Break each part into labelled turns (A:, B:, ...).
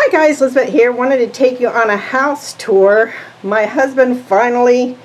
A: Hi guys, Elizabeth here. Wanted to take you on a house tour. My husband finally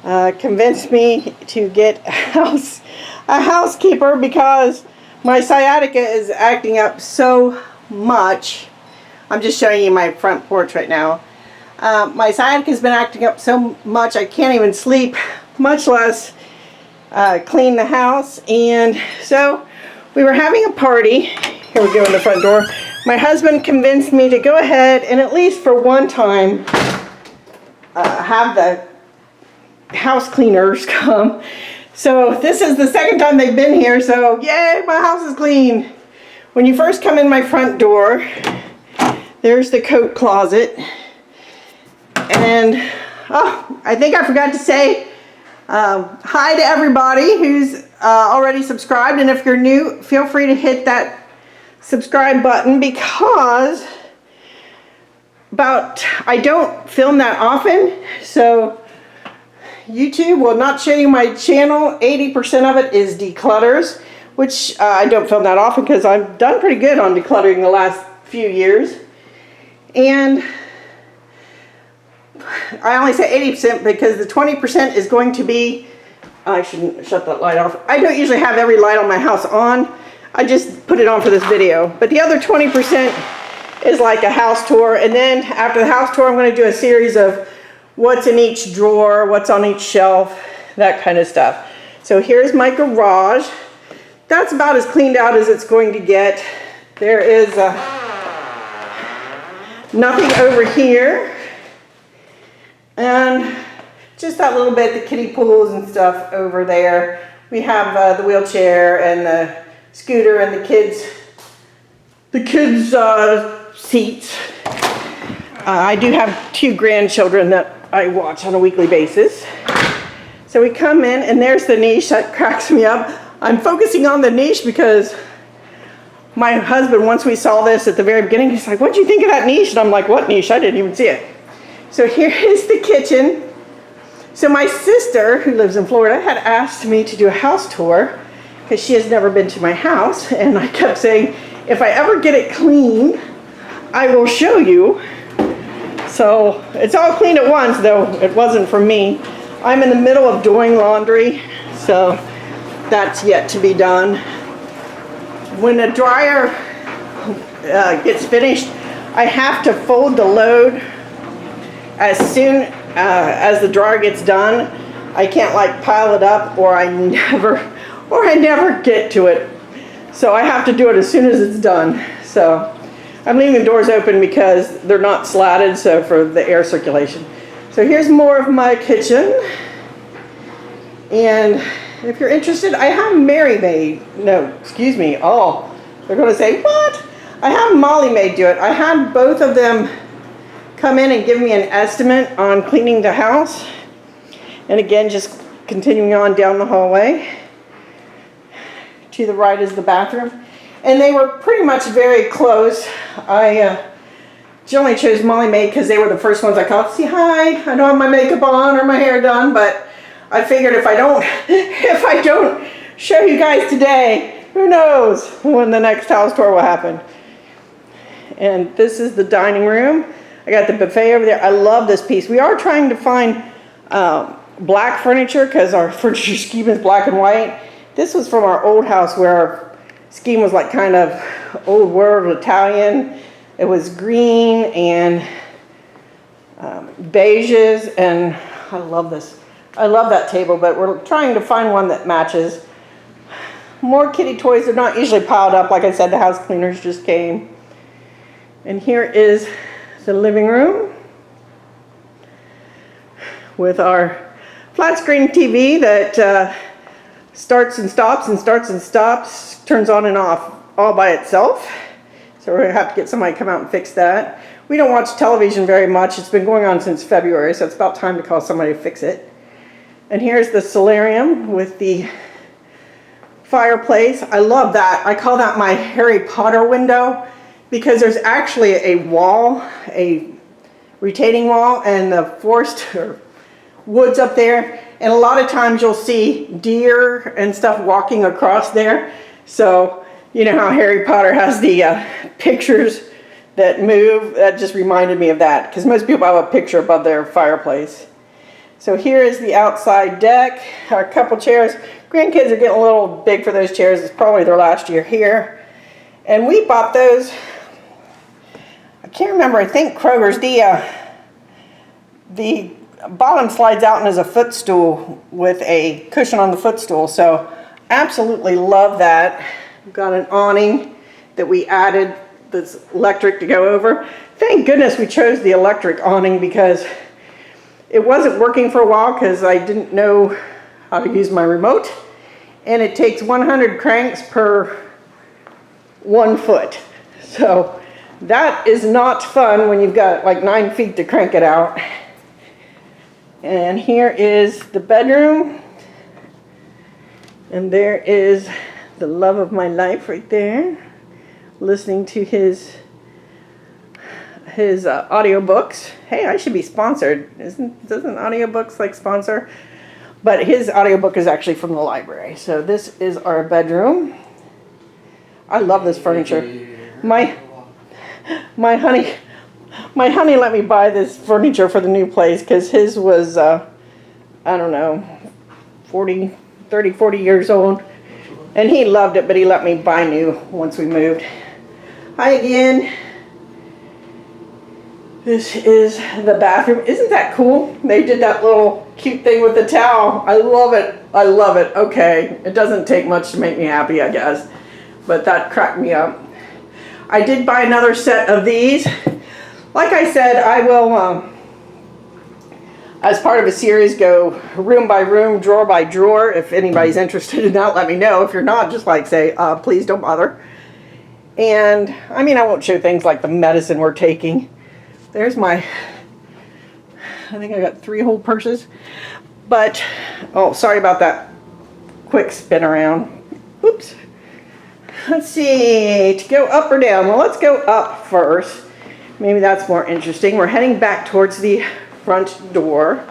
A: convinced me to get a housekeeper because my sciatica is acting up so much. I'm just showing you my front porch right now. My sciatica has been acting up so much I can't even sleep, much less clean the house. And so we were having a party. Here we go in the front door. My husband convinced me to go ahead and at least for one time have the house cleaners come. So this is the second time they've been here, so yay, my house is clean. When you first come in my front door, there's the coat closet. And I think I forgot to say hi to everybody who's already subscribed, and if you're new, feel free to hit that subscribe button because I don't film that often, so YouTube will not show you my channel. 80% of it is declutters, which I don't film that often because I've done pretty good on decluttering the last few years. And I only say 80% because the 20% is going to be, I shouldn't shut that light off. I don't usually have every light on my house on. I just put it on for this video. But the other 20% is like a house tour. And then after the house tour, I'm going to do a series of what's in each drawer, what's on each shelf, that kind of stuff. So here's my garage. That's about as cleaned out as it's going to get. There is nothing over here. And just that little bit, the kiddie pools and stuff over there. We have the wheelchair and the scooter and the kids seats. I do have 2 grandchildren that I watch on a weekly basis. So we come in and there's the niche. That cracks me up. I'm focusing on the niche because my husband, once we saw this at the very beginning, he's like, "What'd you think of that niche?" And I'm like, "What niche? I didn't even see it." So here is the kitchen. So my sister, who lives in Florida, had asked me to do a house tour because she has never been to my house. And I kept saying, if I ever get it clean, I will show you. So it's all clean at once, though it wasn't for me. I'm in the middle of doing laundry, so that's yet to be done. When the dryer gets finished, I have to fold the load as soon as the dryer gets done. I can't like pile it up or I never get to it. So I have to do it as soon as it's done. So I'm leaving the doors open because they're not slatted, so for the air circulation. So here's more of my kitchen. And if you're interested, I have Mary Maid. No, excuse me. Oh, they're going to say, what? I have Molly Maid do it. I had both of them come in and give me an estimate on cleaning the house. And again, just continuing on down the hallway. To the right is the bathroom. And they were pretty much very close. I generally chose Molly Maid because they were the first ones I called to say hi. I don't have my makeup on or my hair done, but I figured if I don't show you guys today, who knows when the next house tour will happen. And this is the dining room. I got the buffet over there. I love this piece. We are trying to find black furniture because our furniture scheme is black and white. This was from our old house where our scheme was like kind of old world Italian. It was green and beiges, and I love this. I love that table, but we're trying to find one that matches. More kitty toys. They're not usually piled up. Like I said, the house cleaners just came. And here is the living room with our flat screen TV that starts and stops and starts and stops, turns on and off all by itself. So we're going to have to get somebody to come out and fix that. We don't watch television very much. It's been going on since February, so it's about time to call somebody to fix it. And here's the solarium with the fireplace. I love that. I call that my Harry Potter window because there's actually a wall, a retaining wall, and the forest or woods up there. And a lot of times you'll see deer and stuff walking across there. So you know how Harry Potter has the pictures that move. That just reminded me of that, because most people have a picture above their fireplace. So here is the outside deck. Our couple chairs. Grandkids are getting a little big for those chairs. It's probably their last year here. And we bought those, I can't remember, I think Kroger's. The bottom slides out and is a footstool with a cushion on the footstool. So absolutely love that. We've got an awning that we added that's electric to go over. Thank goodness we chose the electric awning, because it wasn't working for a while because I didn't know how to use my remote. And it takes 100 cranks per 1 foot. So that is not fun when you've got like 9 feet to crank it out. And here is the bedroom. And there is the love of my life right there, listening to his audiobooks. Hey, I should be sponsored. Doesn't audiobooks like sponsor? But his audiobook is actually from the library. So this is our bedroom. I love this furniture. My honey let me buy this furniture for the new place, because his was I don't know, 40 years old, and he loved it, but he let me buy new once we moved. Hi again. This is the bathroom. Isn't that cool? They did that little cute thing with the towel. I love it. I love it. Okay, it doesn't take much to make me happy, I guess, but that cracked me up. I did buy another set of these. Like I said, I will, as part of a series, go room by room, drawer by drawer. If anybody's interested in that, let me know. If you're not, just like say, please don't bother. And I mean, I won't show things like the medicine we're taking. There's my, I think I got 3 whole purses. But, oh, sorry about that quick spin around. Oops. Let's see, to go up or down? Well, let's go up first. Maybe that's more interesting. We're heading back towards the front door,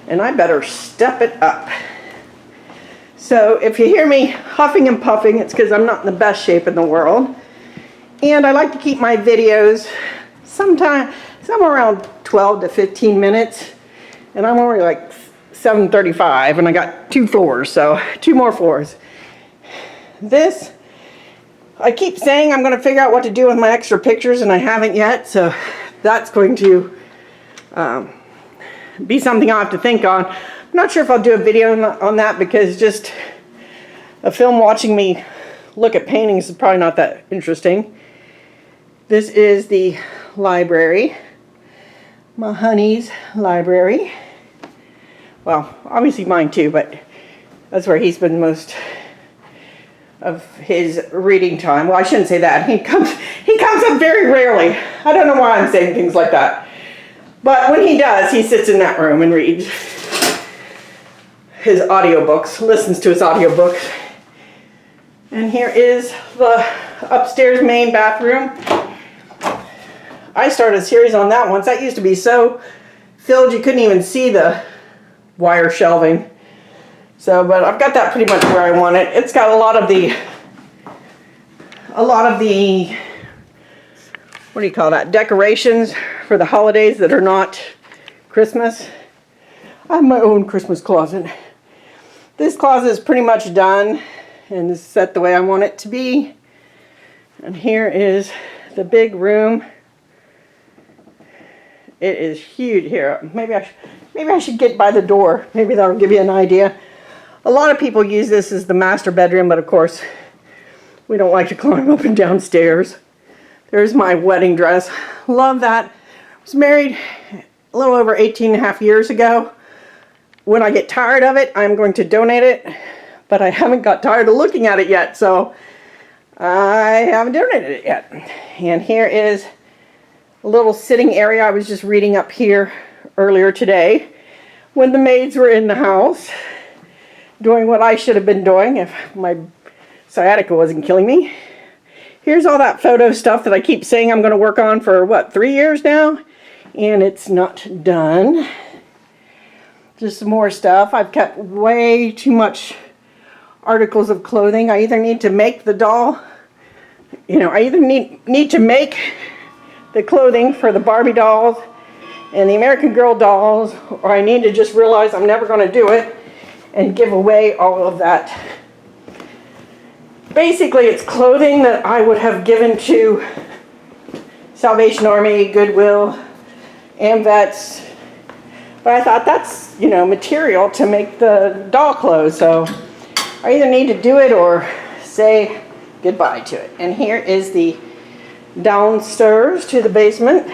A: and I better step it up. So if you hear me huffing and puffing, it's because I'm not in the best shape in the world. And I like to keep my videos somewhere around 12 to 15 minutes. And I'm already like 7:35, and I got 2 floors, so 2 more floors. This, I keep saying I'm going to figure out what to do with my extra pictures, and I haven't yet, so that's going to be something I'll have to think on. I'm not sure if I'll do a video on that, because just a film watching me look at paintings is probably not that interesting. This is the library, my honey's library. Well, obviously mine too, but that's where he spends most of his reading time. Well, I shouldn't say that. He comes up very rarely. I don't know why I'm saying things like that. But when he does, he sits in that room and reads his audiobooks, listens to his audiobooks. And here is the upstairs main bathroom. I started a series on that once. That used to be so filled you couldn't even see the wire shelving. So, but I've got that pretty much where I want it. It's got a lot of the, what do you call that, decorations for the holidays that are not Christmas. I have my own Christmas closet. This closet is pretty much done and is set the way I want it to be. And here is the big room. It is huge here. Maybe I should get by the door. Maybe that'll give you an idea. A lot of people use this as the master bedroom, but of course, we don't like to climb up and down stairs. There's my wedding dress. Love that. I was married a little over 18.5 years ago. When I get tired of it, I'm going to donate it, but I haven't got tired of looking at it yet, so I haven't donated it yet. And here is a little sitting area. I was just reading up here earlier today when the maids were in the house doing what I should have been doing if my sciatica wasn't killing me. Here's all that photo stuff that I keep saying I'm going to work on for, what, 3 years now? And it's not done. Just some more stuff. I've kept way too much articles of clothing. I either need to make the doll, I either need to make the clothing for the Barbie dolls and the American Girl dolls, or I need to just realize I'm never going to do it and give away all of that. Basically, it's clothing that I would have given to Salvation Army, Goodwill, AMVETS. But I thought that's, you know, material to make the doll clothes. So I either need to do it or say goodbye to it. And here is the downstairs to the basement.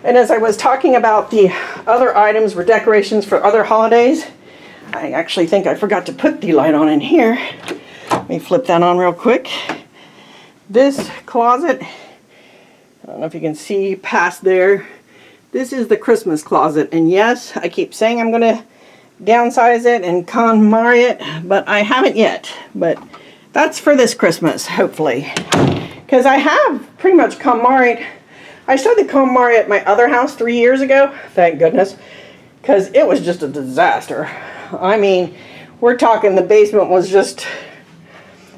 A: And as I was talking about the other items were decorations for other holidays, I actually think I forgot to put the light on in here. Let me flip that on real quick. This closet, I don't know if you can see past there, this is the Christmas closet. And yes, I keep saying I'm going to downsize it and KonMari it, but I haven't yet. But that's for this Christmas, hopefully. Because I have pretty much KonMari'd. I started KonMari at my other house 3 years ago, thank goodness, because it was just a disaster. I mean, we're talking the basement was just,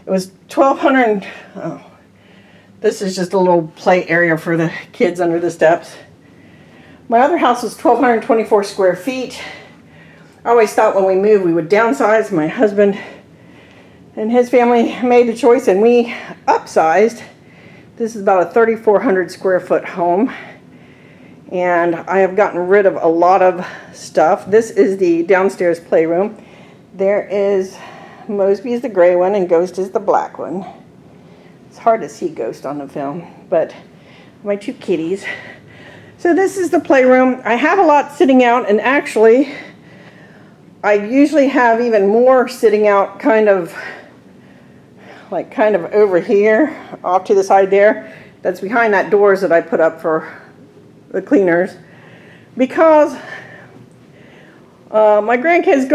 A: it was 1,200, oh, this is just a little play area for the kids under the steps. My other house was 1,224 square feet. I always thought when we moved we would downsize. My husband and his family made the choice and we upsized. This is about a 3,400 square foot home. And I have gotten rid of a lot of stuff. This is the downstairs playroom. There is, Mosby is the gray one and Ghost is the black one. It's hard to see Ghost on the film, but my two kitties. So this is the playroom. I have a lot sitting out, and actually I usually have even more sitting out kind of over here, off to the side there. That's behind that doors that I put up for the cleaners. Because my grandkid's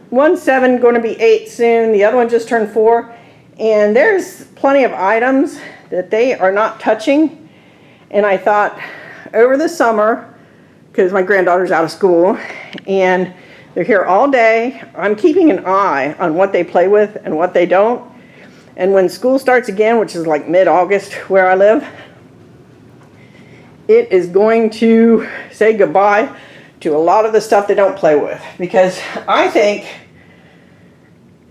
A: one's 7, going to be 8 soon. The other one just turned 4. And there's plenty of items that they are not touching. And I thought over the summer, because my granddaughter's out of school, and they're here all day, I'm keeping an eye on what they play with and what they don't. And when school starts again, which is like mid-August where I live, it is going to say goodbye to a lot of the stuff they don't play with. Because I think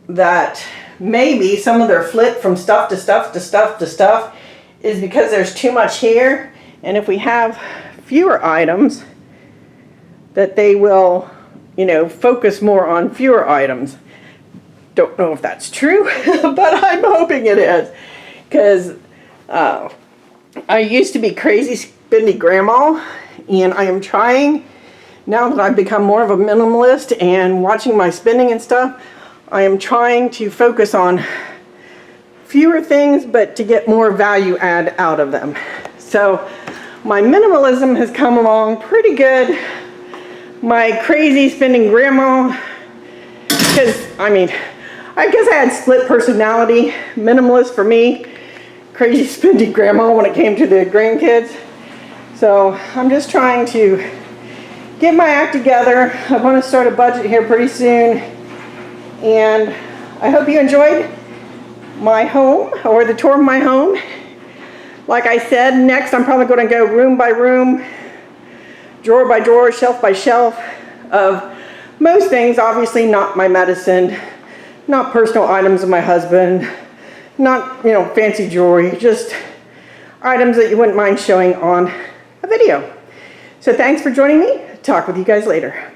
A: that maybe some of their flip from stuff to stuff to stuff to stuff is because there's too much here. And if we have fewer items, that they will, you know, focus more on fewer items. Don't know if that's true, but I'm hoping it is. Because I used to be crazy spendy grandma, and I am trying, now that I've become more of a minimalist and watching my spending and stuff, I am trying to focus on fewer things, but to get more value add out of them. So my minimalism has come along pretty good. My crazy spending grandma, because I mean, I guess I had split personality, minimalist for me, crazy spendy grandma when it came to the grandkids. So I'm just trying to get my act together. I want to start a budget here pretty soon. And I hope you enjoyed my home, or the tour of my home. Like I said, next I'm probably going to go room by room, drawer by drawer, shelf by shelf of most things. Obviously not my medicine, not personal items of my husband, not, you know, fancy jewelry, just items that you wouldn't mind showing on a video. So thanks for joining me. Talk with you guys later.